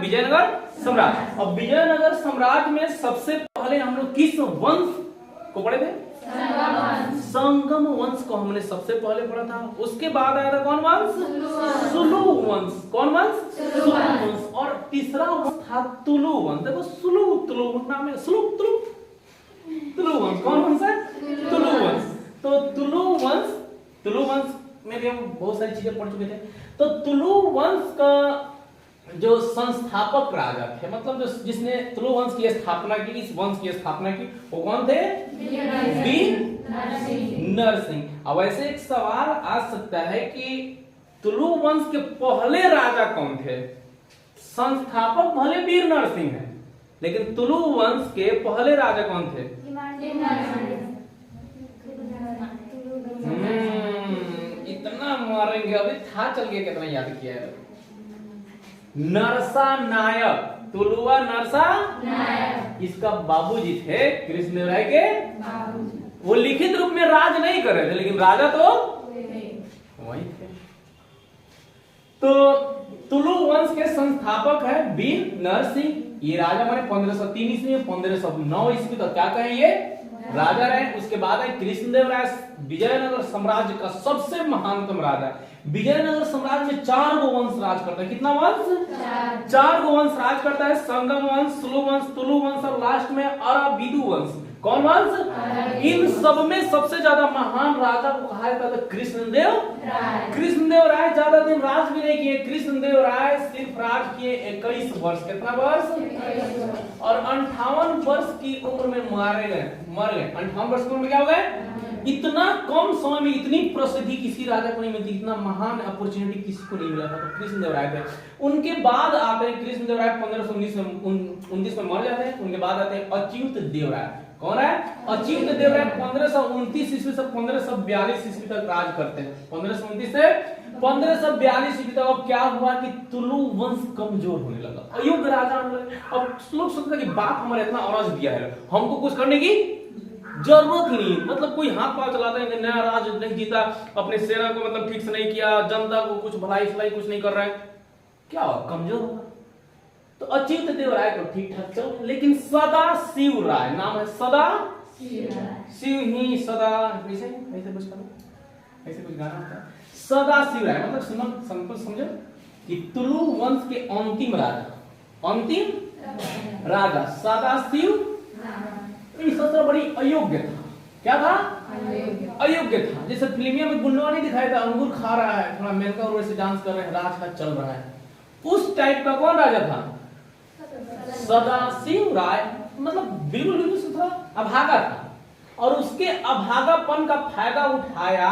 विजयनगर सम्राट। अब विजयनगर साम्राज्य में सबसे पहले हम लोग किस वंश को पढ़े थे? संगम वंश को हमने सबसे पहले पढ़ा था। उसके बाद आया था कौन वंश? सुलु वंश। कौन वंश? सुलु वंश। और तीसरा वंश था तुलु वंश। देखो सुलु तुलु नाम है, सुलु तुलु तुलु वंश। कौन वंश है? तुलु वंश। तो तुलु वंश में भी हम बहुत सारी चीजें पढ़ चुके थे। तो तुलु वंश का जो संस्थापक राजा थे, मतलब जो जिसने तुलु वंश की स्थापना की, इस वंश की स्थापना की, वो कौन थे? वीर नरसिंह। अब ऐसे एक सवाल आ सकता है कि तुलु वंश के पहले राजा कौन थे? संस्थापक भले वीर नरसिंह है, लेकिन तुलु वंश के पहले राजा कौन थे? इतना मारेंगे अभी, था चल गया कितना याद किया है। नरसा नायक, तुलुआ नरसा नायक, इसका बाबूजी थे कृष्णदेवराय के बाबूजी। वो लिखित रूप में राज नहीं कर रहे थे, लेकिन राजा तो वही थे। तो तुलु वंश के संस्थापक है वीर नरसिंह। ये राजा माने 1503 ईस्वी में 1509 ईस्वी तक क्या कहें ये राजा रहे। उसके बाद है कृष्णदेवराय, विजयनगर साम्राज्य का सबसे महानतम राजा। विजयनगर साम्राज्य में 4 गो वंश राज करता है। कितना वंश? 4 गो वंश राज करता है। संगम वंश, सुलु वंश, तुलु वंश और लास्ट में अराविदु वंश। कौन वंश? इन सब में सबसे ज्यादा महान राजा को कहा जाता है कृष्णदेव राय। कृष्णदेव राय ज्यादा दिन राज भी नहीं किए। कृष्णदेव राय सिर्फ राज किए 21 वर्ष। कितना वर्ष? 21 और 58 वर्ष की उम्र में मर गए। 58 वर्ष की उम्र में क्या हो गए? इतना कम समय में इतनी प्रसिद्धि किसी राजा को नहीं मिलती, इतना महान अपॉर्चुनिटी किसी को नहीं मिला था। तो कृष्णदेव राय थे। उनके बाद आते हैं कृष्णदेव राय 1519 में मर जाते हैं। उनके बाद आते हैं अच्युत देव राय। कौन है? अच्युत देव राय 1529 ईस्वी से 1542 ईस्वी तक राज करते हैं। 1529 से 1542 ईस्वी तक। अब क्या हुआ कि तुलु वंश कमजोर होने लगा, अयोग्य राजा होने लगे। अब लोग सोचते हैं कि बाप हमारे इतना अरज दिया है, हमको कुछ करने की जरूरत ही नहीं। मतलब कोई हाथ पांव चलाता है, नया राज नहीं जीता, अपने सेना को मतलब ठीक से नहीं किया, जनता को कुछ भलाई सलाई कुछ नहीं कर रहा है, क्या हुआ? कमजोर होगा। तो अच्युत देव राय को ठीक ठाक चल, लेकिन सदा शिव राय नाम है, सदा शिव ही सदा, ऐसे कुछ करो, ऐसे कुछ गाना होता है, सदा शिव राय। मतलब सिंपल समझो कि तुलु वंश के अंतिम राजा सदा शिव सबसे बड़ी अयोग्य था। क्या था? अयोग्य था। जैसे फिल्मिया में गुंडवा नहीं दिखाया था, अंगूर खा रहा है, थोड़ा मेनका और वैसे डांस कर रहे हैं, राज का चल रहा है, उस टाइप का कौन राजा था? सदाशिव राय। मतलब बिल्कुल थोड़ा अभागा था, और उसके अभागापन का फायदा उठाया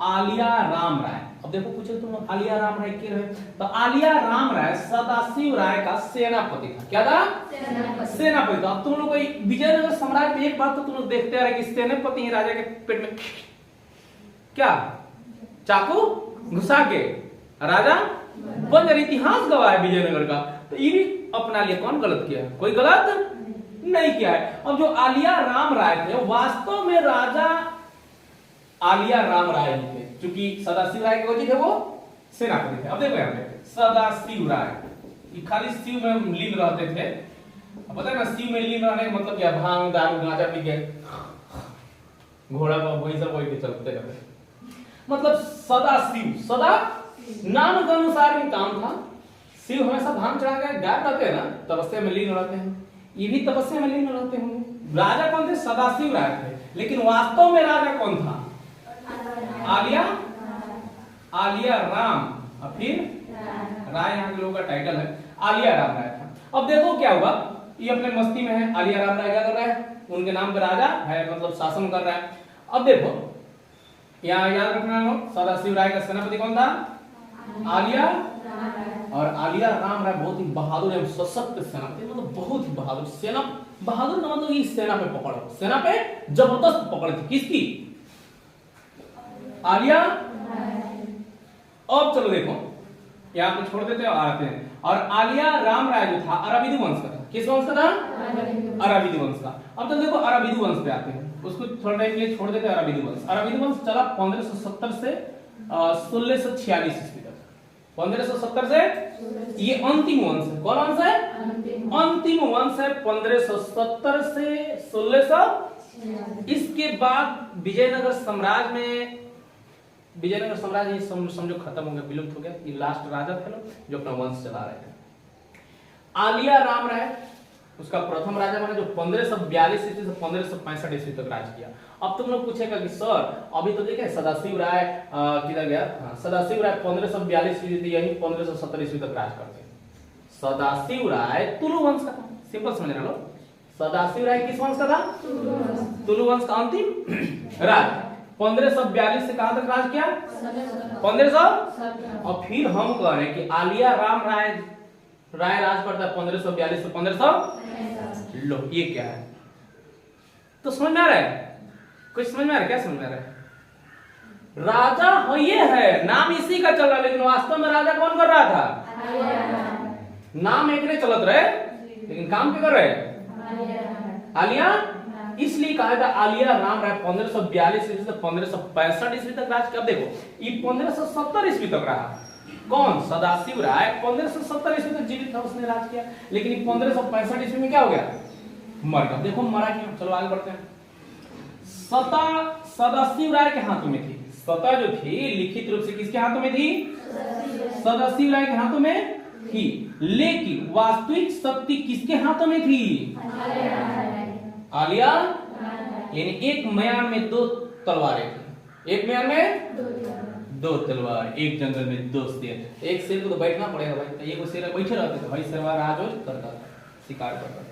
आलिया राम राय। अब देखो पूछे तुम आलिया राम राय के रहे, तो आलिया राम राय सदाशिव राय का सेनापति था। क्या था? सेनापति था। अब तुम लोग विजयनगर सम्राट में एक बात तो तुम लोग देखते आ रहे कि सेनापति राजा के पेट में क्या चाकू घुसा के राजा बन जाए। इतिहास गवाह है विजयनगर का। तो ये भी अपना लिया। कौन गलत किया? कोई गलत नहीं किया है। अब जो आलिया राम राय थे, वास्तव में राजा आलिया राम राय ही थे, क्योंकि सदाशिव राय के थे वो सेनापति थे। अब देखो यहाँ पे सदाशिव राय, ये खाली शिव में लीन रहते थे। पता है ना, शिव में लीन रहने का मतलब क्या? भांग दारू गांजा पी के घोड़ा पर वही सब वही के चलते रहते। मतलब सदाशिव, सदा नाम के अनुसार ही काम था। शिव हमेशा भांग चढ़ा के गायब रहते हैं ना, तपस्या में लीन रहते हैं। ये भी तपस्या में लीन रहते होंगे। राजा कौन थे? सदाशिव राय थे। लेकिन वास्तव में राजा कौन था? आलिया राम, और फिर राय यहाँ के लोगों का टाइटल है, आलिया राम राय था। अब देखो क्या हुआ, ये अपने मस्ती में है। आलिया राम राय क्या कर रहा है? उनके नाम पे राजा है, मतलब शासन कर रहा है। अब देखो यहाँ याद रखना, सदाशिव राय का सेनापति कौन था? आलिया। और आलिया राम राय बहुत ही बहादुर एवं सशक्त सेनापति, मतलब बहुत ही बहादुर सेना। बहादुर न मतलब ये सेना पे पकड़, सेना पे जबरदस्त पकड़ थी। किसकी? आलिया। अब चलो देखो यहाँ पे छोड़ देते हैं और आते हैं। और आलिया राम राय जो था अराविदु वंश का था। किस वंश का था? अराविदु वंश का। अब तो देखो अराविदु वंश पे आते हैं, उसको थोड़ा टाइम के लिए छोड़ देते हैं। अराविदु वंश चला 1570 से 1646 ईस्वी तक। 1570 से ये अंतिम वंश है। कौन वंश है? अंतिम वंश है 1570 से 1600। इसके बाद विजयनगर साम्राज्य में, विजयनगर साम्राज्य ये समझो खत्म हो गया, विलुप्त हो गया। ये लास्ट राजा थे लोग जो अपना वंश चला रहे थे। आलिया राम राय उसका प्रथम राजा बना जो 1542 ईस्वी से 1565 ईस्वी तक राज किया। अब तुम लोग पूछेगा कि सर अभी तो देखे सदाशिव राय किधर गया? हाँ, सदाशिव राय 1542 ईस्वी से यही 1570 ईस्वी तक राज करते हैं। सदाशिव राय तुलु वंश का था। सिंपल समझ रहे लोग, सदाशिव राय किस वंश का था? तुलु वंश का अंतिम राज। 1542 से कहां तक राज किया? 1500। और फिर हम कह रहे हैं कि आलिया राम राय राज करता है 1542 से 1500। लो ये क्या है? तो समझ में आ रहा है? कुछ समझ में आ रहा है? क्या समझ में आ रहा है? राजा हो ये है, नाम इसी का चल रहा है, लेकिन वास्तव में राजा कौन कर रहा था? नाम एक ने चलत रहे लेकिन काम क्या कर रहे? आलिया। इसलिए कहा था आलिया राम राय 1542 ईस्वी से 1565 ईस्वी तक राज किया। अब देखो ये 1570 ईस्वी तक रहा। कौन? सदाशिव राय 1570 ईस्वी तक जीवित था, उसने राज किया। लेकिन 1565 ईस्वी में क्या हो गया? मर गया। देखो मरा क्यों? चलो आगे बढ़ते हैं। सदाशिव राय के हाथों में थी सत्ता, जो थी लिखित रूप से किसके हाथों में थी? सदाशिव राय के हाथों में थी। लेकिन वास्तविक शक्ति किसके हाथों में थी? आलिया। यानी एक म्यान में दो तलवारें थी। एक म्यान में दो तलवार, एक जंगल में दो शेर। एक शेर को तो बैठना पड़ेगा भाई, एक शेर बैठे रहते थे भाई, शेरवा राज करता था, शिकार करता था।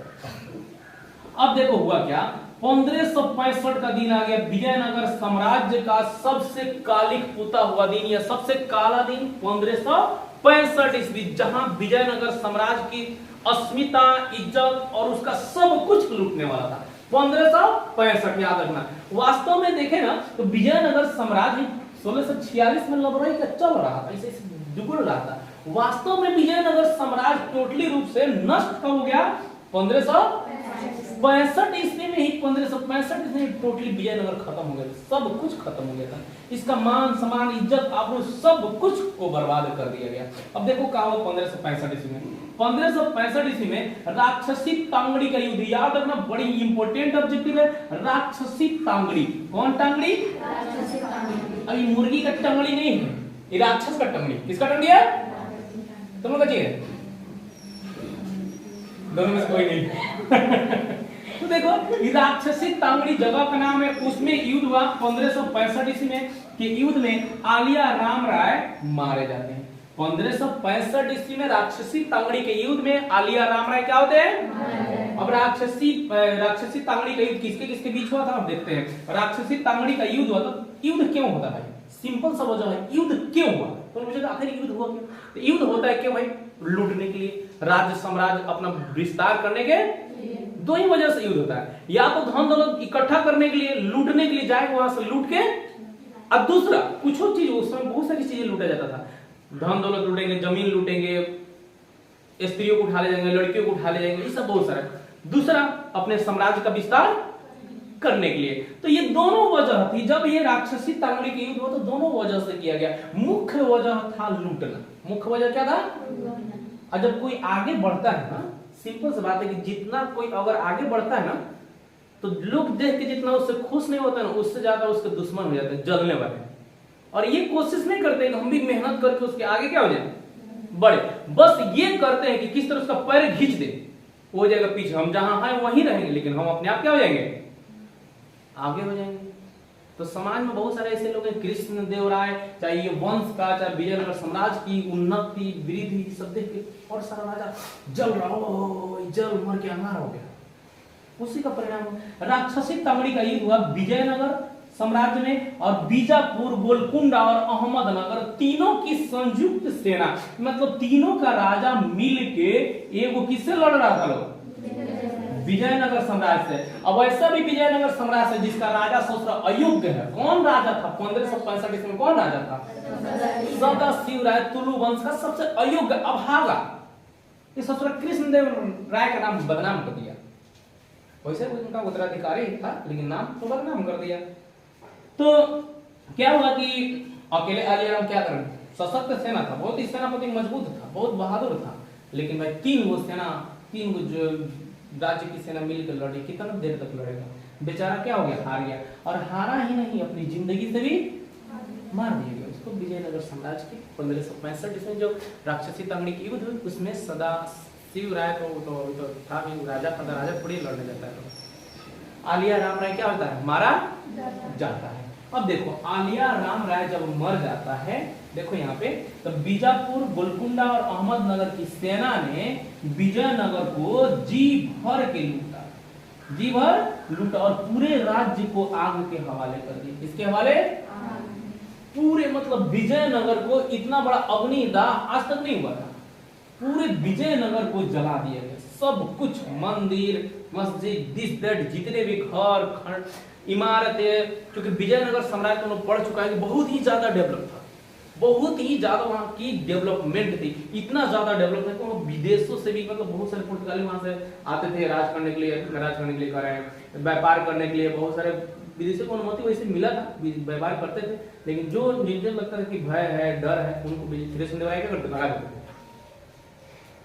अब देखो हुआ क्या? 1565 का दिन आ गया। विजयनगर साम्राज्य का सबसे कालिक पुता हुआ दिन या सबसे काला दिन 1565 ईस्वी, जहां विजयनगर साम्राज्य की अस्मिता, इज्जत और उसका सब कुछ लूटने वाला था। 1565 याद रखना। वास्तव में देखे ना तो विजयनगर साम्राज्य 1646 में लड़ाई का चल रहा था, ऐसे जुगुड़ रहा था। वास्तव में विजयनगर साम्राज्य टोटली रूप से नष्ट कब हो गया? 1565 ईस्वी में ही 1565 ईस्वी में टोटली विजयनगर खत्म हो गया, सब कुछ खत्म हो गया था। इसका मान सम्मान, इज्जत, आबरू सब कुछ को बर्बाद कर दिया गया। अब देखो क्या हुआ 1565 ईस्वी में। 1565 ईस्वी में राक्षसी तांगड़ी का युद्ध, याद रखना बड़ी इंपॉर्टेंट ऑब्जेक्टिव है। राक्षसी तांगड़ी। कौन टांगड़ी? राक्षसी तांगड़ी। अभी मुर्गी का टंगड़ी नहीं है, ये राक्षस का टंगड़ी। किसका टंगड़ी है? तुम लोग बचिए, दोनों में से कोई नहीं। तो देखो ये राक्षसी तांगड़ी जगह का नाम है। उसमें युद्ध हुआ 1565 ईस्वी में। कि युद्ध में आलिया राम राय मारे जाते हैं। 1565 ईस्वी में राक्षसी तांगड़ी के युद्ध में आलिया राम राय क्या होते हैं? अब राक्षसी तांगड़ी का युद्ध किसके किसके बीच हुआ था अब देखते हैं। राक्षसी तांगड़ी का युद्ध हुआ, तो युद्ध क्यों होता है? सिंपल सा वजह है, युद्ध क्यों हुआ? तो मुझे आखिर युद्ध हुआ क्यों? तो युद्ध होता है क्यों भाई? लूटने के लिए, राज्य साम्राज्य अपना विस्तार करने के दो ही वजह से युद्ध होता है। या तो धन दौलत इकट्ठा करने के लिए, लूटने के लिए जाए वहां से लूट के, और दूसरा कुछ और चीज, उस समय बहुत सारी चीजें लूटा जाता था। धन दौलत लूटेंगे, जमीन लूटेंगे, स्त्रियों को उठा ले जाएंगे, लड़कियों को उठा ले जाएंगे, ये सब बहुत सारा। दूसरा अपने साम्राज्य का विस्तार करने के लिए। तो ये दोनों वजह थी। जब ये राक्षसी तांगड़ी के युद्ध हुआ तो दोनों वजह से किया गया। मुख्य वजह था लूटना। मुख्य वजह क्या था? और जब कोई आगे बढ़ता है ना, सिंपल सी बात है कि जितना कोई अगर आगे बढ़ता है ना, तो लोग देख के जितना उससे खुश नहीं होता है ना, उससे ज्यादा उसके दुश्मन हो जाते हैं, जलने वाले। और ये कोशिश नहीं करते कि हम भी मेहनत करके उसके आगे क्या हो जाए, बढ़े। बस ये करते हैं कि किस तरह उसका पैर खींच दे, हो जाएगा पीछे, हम जहां हैं वहीं रहेंगे, लेकिन हम अपने आप क्या हो जाएंगे, आगे हो जाएंगे। तो समाज में बहुत सारे ऐसे लोग हैं, कृष्ण देव राय, चाहे ये वंश का, चाहे विजयनगर साम्राज्य की उन्नति वृद्धि सब देख के और सारा राजा जल रहा हो, जल मर के अंगार हो गया, उसी का परिणाम। राक्षसी तांगड़ी का युद्ध हुआ विजयनगर साम्राज्य में, और बीजापुर, गोलकुंडा और अहमदनगर तीनों की संयुक्त सेना, मतलब तीनों का राजा मिलके एगो किससे लड़ रहा था लोग, विजयनगर साम्राज्य से। अब ऐसा भी विजयनगर साम्राज्य से जिसका राजा सबसे अयोग्य है। कौन राजा था 1565 ईस्वी में? कौन राजा था? सदाशिव राय, तुलु वंश का सबसे अयोग्य, अभागा। इस ससुर कृष्णदेव राय का नाम बदनाम कर दिया। वैसे उनका उत्तराधिकारी था, लेकिन नाम तो बदनाम कर दिया। तो क्या हुआ कि अकेले आलिया राम क्या करें, सशक्त सेना था, बहुत ही सेनापति मजबूत था, बहुत बहादुर था, लेकिन भाई तीन गो जो राज्य की सेना मिलकर लड़ी, कितना देर तक लड़ेगा, बेचारा क्या हो गया, हार गया। और हारा ही नहीं, अपनी जिंदगी से भी मार दिया गया उसको। विजयनगर साम्राज्य की 1565 इसमें जो राक्षसी तंगड़ी युद्ध हुई, उसमें सदा शिव राय तो था भी, राजा थोड़ी लड़ने जाता है। आलिया राम राय क्या होता है, मारा जाता है। अब देखो आलिया राम राय जब मर जाता है, देखो यहाँ पे, तो बीजापुर, गोलकुंडा और अहमदनगर की सेना ने विजयनगर को जी भर लूटा और पूरे राज्य को आग के हवाले कर दिया। किसके हवाले? पूरे, मतलब विजयनगर को इतना बड़ा अग्निदाह आज तक नहीं हुआ था। पूरे विजयनगर को जला दिया गया, सब कुछ, मंदिर, मस्जिद, दिस दैट, जितने भी घर, खंड, इमारतें, क्योंकि विजयनगर साम्राज्य में पड़ चुका है कि बहुत ही ज्यादा डेवलप था, बहुत ही ज्यादा वहां की डेवलपमेंट थी, इतना ज्यादा डेवलप था कि वहां विदेशों से भी, मतलब बहुत सारे पुर्तगाली वहां से आते थे राज करने के लिए कर रहे हैं, व्यापार करने के लिए, बहुत सारे विदेशियों को अनुमति वैसे मिला था, व्यापार करते थे, लेकिन जो जिनको लगता था कि भय है, डर है, उनको कृष्णदेव राय क्या करते, भगा देते थे।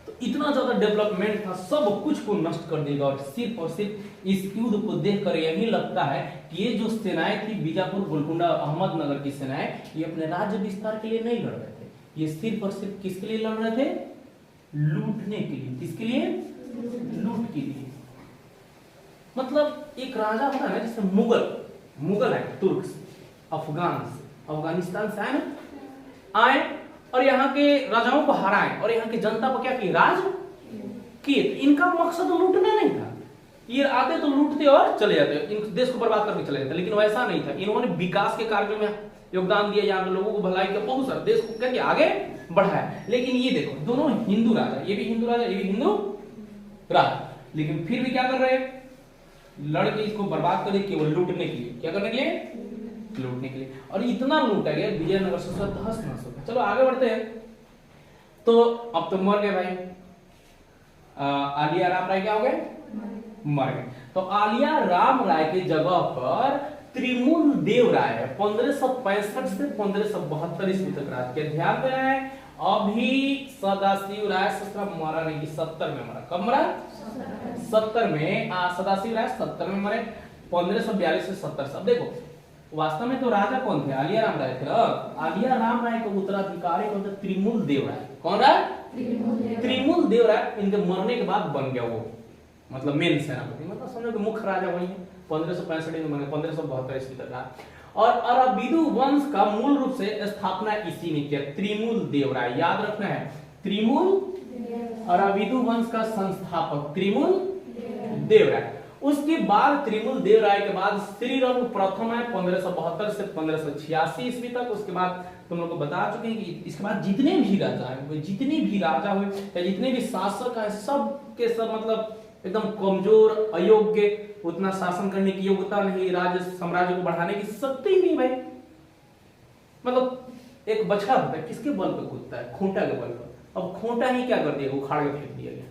तो इतना ज्यादा डेवलपमेंट था, सब कुछ को नष्ट कर देगा। और सिर्फ इस युद्ध को देखकर यही लगता है कि ये जो सेनाएं थी, बीजापुर, गोलकुंडा, अहमदनगर की सेनाएं, ये अपने राज्य विस्तार के लिए नहीं लड़ रहे थे, ये सिर्फ और सिर्फ किसके लिए लड़ रहे थे, लूटने के लिए। किसके लिए? लूट के लिए। मतलब एक राजा होता है ना, जैसे मुगल है, तुर्क से, अफगानिस्तान से आए और यहाँ के राजाओं को हराए और यहाँ की जनता को क्या किए, राज किए। इनका मकसद लूटना नहीं था, ये आते तो लूटते और चले जाते, इन देश को बर्बाद करके चले जाते, लेकिन वैसा नहीं था। इन्होंने विकास के कार्यों में योगदान दिया, यहाँ के लोगों को भलाई का, बहुत सारा देश को क्या आगे बढ़ाया। लेकिन ये देखो, दोनों हिंदू राजा, ये भी हिंदू राजा, ये भी हिंदू राजा, लेकिन फिर भी क्या कर रहे हैं, लड़के इसको बर्बाद करे, केवल लूटने के लिए। क्या करने के लिए? लूटने के लिए। और इतना लूटा गया, विजयनगर से तहस नहस हो गया। चलो आगे बढ़ते हैं। तो अब तो मर गए भाई, आलिया राम राय क्या हो गए, मर गए। तो आलिया राम राय की जगह पर त्रिमूल देव राय है, 1565 से 1572 ईस्वी तक राज किया। ध्यान देना है, अभी सदाशिव राय मरा नहीं कि 70 में मरा। कब मरा? 70 में। सदाशिव राय 70 में मरे, 1542 से 70। सब देखो, वास्तव में तो राजा कौन थे, आलिया राम राय थे। आलिया राम राय के उत्तराधिकारी कौन थे, त्रिमूल देव राय। कौन रहा? त्रिमूल देव राय। इनके मरने के बाद बन गया वो, मतलब मेन सेनापति, मतलब समझो कि मुख्य राजा वही है। 1565 में 1572 ईस्वी तक रहा। और अराविदु वंश का मूल रूप से स्थापना इसी ने किया, त्रिमूल देव राय। याद रखना है, त्रिमूल, अराविदु वंश का संस्थापक त्रिमूल देव राय। उसके बाद त्रिमूल देव राय के बाद श्रीरंग प्रथम है 1572 से 1586 ईस्वी तक। उसके बाद तुम लोग को बता चुके हैं कि इसके बाद जितने भी राजा हुए, या जितने भी शासक है, सब के सब मतलब एकदम कमजोर, अयोग्य, उतना शासन करने की योग्यता नहीं, राज्य साम्राज्य को बढ़ाने की शक्ति ही नहीं भाई। मतलब एक बछड़ा होता है, किसके बल पर कूदता है? खूंटा के बल पर। अब खूंटा ही क्या कर दिया, उखाड़ के फेंक दिया गया।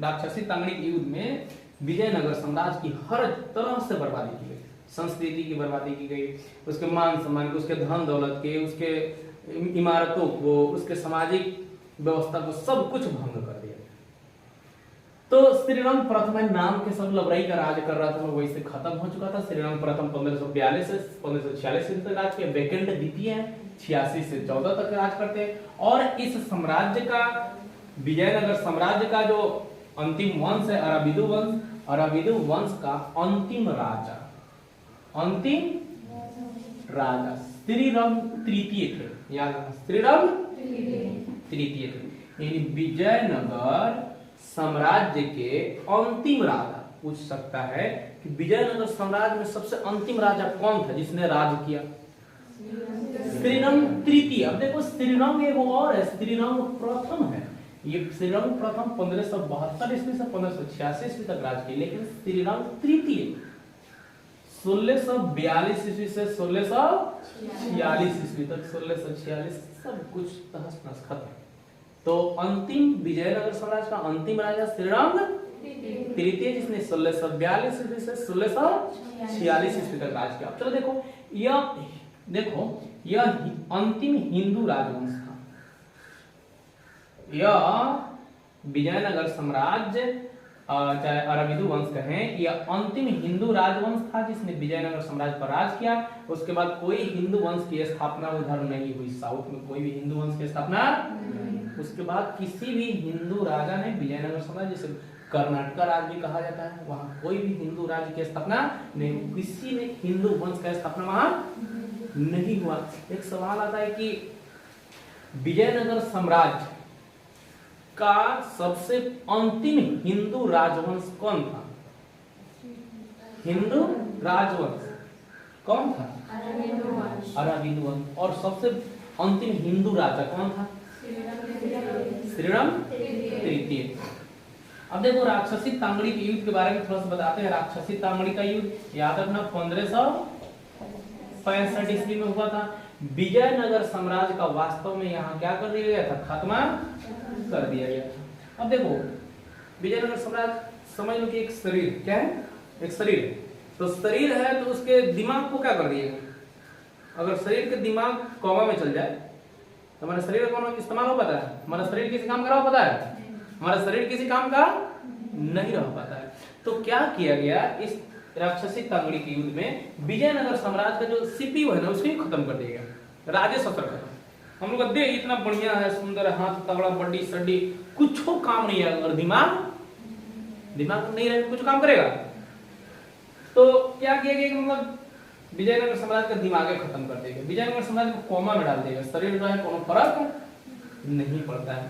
राक्षसी तंगड़ी के युद्ध में विजयनगर साम्राज्य की हर तरह से बर्बादी की गई, संस्कृति की बर्बादी की गई, उसके मान सम्मान के, उसके धन दौलत के, उसके इमारतों को, उसके सामाजिक व्यवस्था को, सब कुछ भंग कर दिया। तो श्रीरंग प्रथम नाम के सब लबराई का राज कर रहा था, वही से खत्म हो चुका था। श्रीरंग प्रथम 1542 से 1546 तक राज किया। वेकेंट द्वितीय है 86 से 14 तक राज करते हैं। और इस साम्राज्य का, विजयनगर साम्राज्य का जो अंतिम वंश है अराविदु वंश, अराविदु वंश का अंतिम राजा श्रीरंग तृतीय थे। याद रखना, श्रीरंग तृतीय थे। यानी विजयनगर साम्राज्य के अंतिम राजा। पूछ सकता है कि विजयनगर साम्राज्य में सबसे अंतिम राजा कौन था जिसने राज किया? श्रीरंग तृतीय। अब देखो, श्रीरंग एगो और है, श्रीरंग प्रथम है। ये श्रीरंग प्रथम 1572 ईस्वी से 1586 ईस्वी तक राज किया, लेकिन श्रीरंग तृतीय 1642 ईस्वी से 1646 ईस्वी तक, 1646 सब कुछ तहस नहस खत्म। तो अंतिम विजयनगर साम्राज्य का अंतिम राजा श्रीरंग तृतीय, जिसने 1642 ईस्वी से 1646 ईस्वी तक राज किया। चलो देखो, यह देखो यह अंतिम हिंदू राजवंश था। यह विजयनगर साम्राज्य चाहे अरविंदु वंश कहें, यह अंतिम हिंदू राजवंश था जिसने विजयनगर साम्राज्य पर राज किया। उसके बाद कोई हिंदू वंश की स्थापना उधर नहीं हुई, साउथ में कोई भी हिंदू वंश की स्थापना। उसके बाद किसी भी हिंदू राजा ने विजयनगर साम्राज्य, जिसे कर्नाटक राज्य भी कहा जाता है, वहां कोई भी हिंदू राज्य की स्थापना नहीं, किसी ने हिंदू वंश का स्थापना वहां नहीं हुआ। एक सवाल आता है कि विजयनगर साम्राज्य का सबसे अंतिम हिंदू राजवंश कौन था? हिंदू राजवंश कौन था? अरविंदु वंश। और सबसे अंतिम हिंदू राजा कौन था? श्रीराम तृतीय। अब देखो राक्षसी तांगड़ी के युद्ध के बारे में थोड़ा सा बताते हैं। राक्षसी तांगड़ी का युद्ध याद रखना 1565 ईस्वी में हुआ था। विजयनगर साम्राज्य का वास्तव में यहाँ क्या कर दिया गया था? खात्मा कर दिया गया था। अब देखो विजयनगर साम्राज्य समझ लो कि एक शरीर, क्या है? एक शरीर। तो शरीर है तो उसके दिमाग को क्या कर दिएगा? अगर शरीर के दिमाग कोमा में चल जाए तो हमारे शरीर का कौन इस्तेमाल हो पाता है? हमारा शरीर किसी काम का रह पाता है? हमारा शरीर किसी काम का नहीं रह पाता है। तो क्या किया गया इस राक्षसी तांगड़ी के युद्ध में? विजयनगर साम्राज्य का जो सीपीयू है ना, उसको ही खत्म कर दिया गया। राजे शस्त्र खत्म। हम लोग दे इतना बढ़िया है, सुंदर हाथ तगड़ा, बड्डी सड्डी, कुछ काम नहीं है। अगर दिमाग नहीं रहे कुछ काम करेगा? तो क्या किया गया? मतलब विजयनगर साम्राज्य का दिमाग खत्म कर देगा, विजयनगर साम्राज्य को कोमा में डाल देगा। शरीर जो है कोनो फर्क नहीं पड़ता है।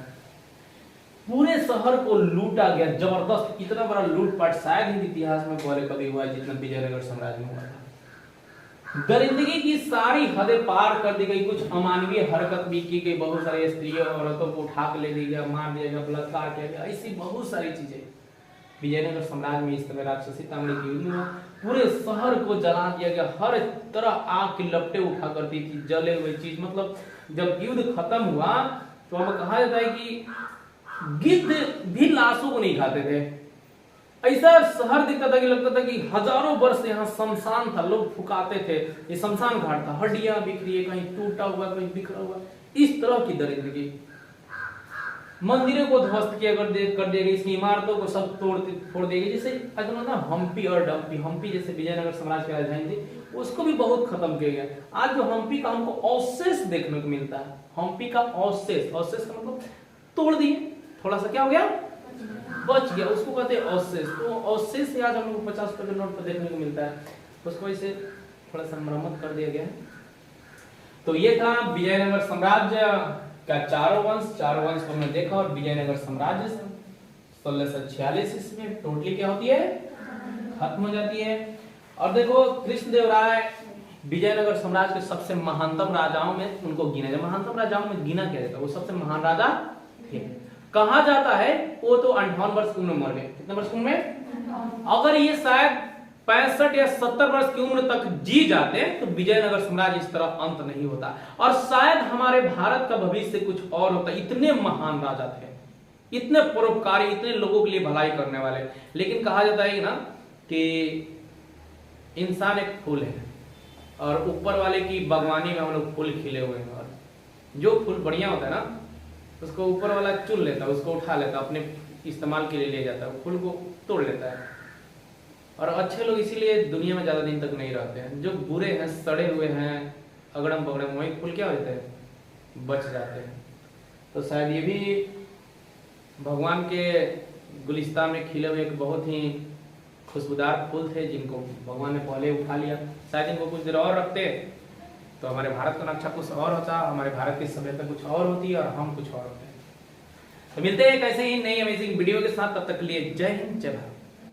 पूरे शहर को लूटा गया, जबरदस्त। इतना बड़ा लूटपाट शायद ही इतिहास में पहले कभी हुआ है जितना विजयनगर साम्राज्य में हुआ था। दरिंदगी की सारी हदें पार कर दी गई। कुछ अमानवीय हरकत भी की गई, बहुत सारी स्त्रियों और औरतों को उठा के ले दिया गया, मार दिया गया, बलात्कार किया गया, ऐसी बहुत सारी चीजें विजयनगर साम्राज्य में इस तरह राक्षसी तांगड़ी के युद्ध में पूरे शहर को जला दिया गया। हर तरह आग की लपटें उठा करती थी, जले हुए चीज। मतलब जब युद्ध खत्म हुआ तो अब कहा जाता है कि गिद्ध भी लाशों को नहीं खाते थे। ऐसा शहर दिखता था कि लगता था कि हजारों वर्ष यहाँ शमशान था, लोग फुकाते थे। ये शमशान घाट था, हड्डियां बिखरी है, कहीं टूटा हुआ, कहीं बिखरा हुआ, इस तरह की दरिंदगी। मंदिरों को ध्वस्त किया कर दिया गया, इसकी इमारतों को सब फोड़ दिया गया। जैसे ना हम्पी और डम्पी, हम्पी जैसे विजयनगर साम्राज्य की राजधानी थी, उसको भी बहुत खत्म किया गया। आज जो हम्पी का हमको अवशेष देखने को मिलता है, हम्पी का अवशेष, अवशेष का मतलब तोड़ दिए, थोड़ा सा क्या हो गया, बच गया, उसको कहते हैं अवशेष। तो अवशेष से आज हम लोग 50 रुपए के नोट पर देखने को मिलता है, उसको इसे थोड़ा सा मरम्मत कर दिया गया है। तो ये था विजयनगर साम्राज्य का चारों वंश को हमने देखा। और विजयनगर साम्राज्य 1646 ईस्वी में टोटली क्या होती है? खत्म हो जाती है। और देखो कृष्णदेवराय विजयनगर साम्राज्य के सबसे महानतम राजाओं में उनको गिना जाता, महानतम राजाओं में गिना किया जाता है, वो सबसे महान राजा थे। कहा जाता है वो तो 58 वर्ष की उम्र में मर गए। कितने वर्ष की उम्र में? अगर ये शायद 65 या 70 वर्ष की उम्र तक जी जाते तो विजयनगर साम्राज्य इस तरह अंत नहीं होता, और शायद हमारे भारत का भविष्य कुछ और होता। इतने महान राजा थे, इतने परोपकारी, इतने लोगों के लिए भलाई करने वाले। लेकिन कहा जाता है ना कि इंसान एक फूल है और ऊपर वाले की बागवानी में हम लोग फूल खिले हुए हैं, और जो फूल बढ़िया होता है ना उसको ऊपर वाला चुन लेता है, उसको उठा लेता है, अपने इस्तेमाल के लिए ले जाता है, फूल को तोड़ लेता है। और अच्छे लोग इसीलिए दुनिया में ज्यादा दिन तक नहीं रहते हैं। जो बुरे हैं, सड़े हुए हैं, अगड़म बगड़म, वही फूल क्या होते हैं, बच जाते हैं। तो शायद ये भी भगवान के गुलिस्तान में खिले हुए एक बहुत ही खुशबूदार फूल थे, जिनको भगवान ने पहले उठा लिया। शायद इनको कुछ देर और रखते तो हमारे भारत का नक्शा कुछ और होता, हमारे भारत की सभ्यता कुछ और होती और हम कुछ और होते। तो मिलते हैं एक ऐसे ही नई अमेजिंग वीडियो के साथ, तब तक के लिए जय हिंद, जय भारत।